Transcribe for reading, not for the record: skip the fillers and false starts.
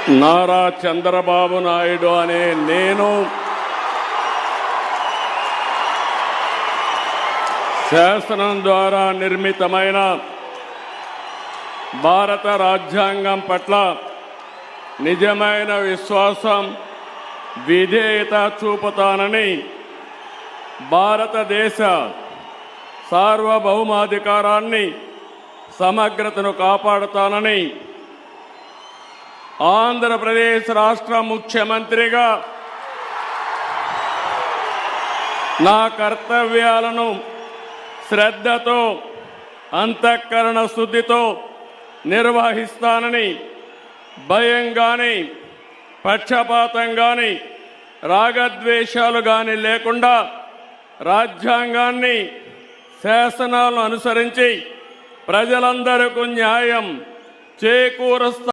నారా చంద్రబాబు నాయుడు అనే నేను శాసనం ద్వారా నిర్మితమైన భారత రాజ్యాంగం పట్ల నిజమైన విశ్వాసం, విధేయత చూపుతానని, భారతదేశ సార్వభౌమాధికారాన్ని, సమగ్రతను కాపాడుతానని ఆంధ్రప్రదేశ్ రాష్ట్ర ముఖ్యమంత్రిగా నా కర్తవ్యాలను శ్రద్ధతో, అంతఃకరణ శుద్ధితో నిర్వహిస్తానని, భయం గాని, పక్షపాతం గాని, రాగద్వేషాలు గాని లేకుండా రాజ్యాంగాన్ని, శాసనాలను అనుసరించి ప్రజలందరికీ న్యాయం చేకూరుస్తా.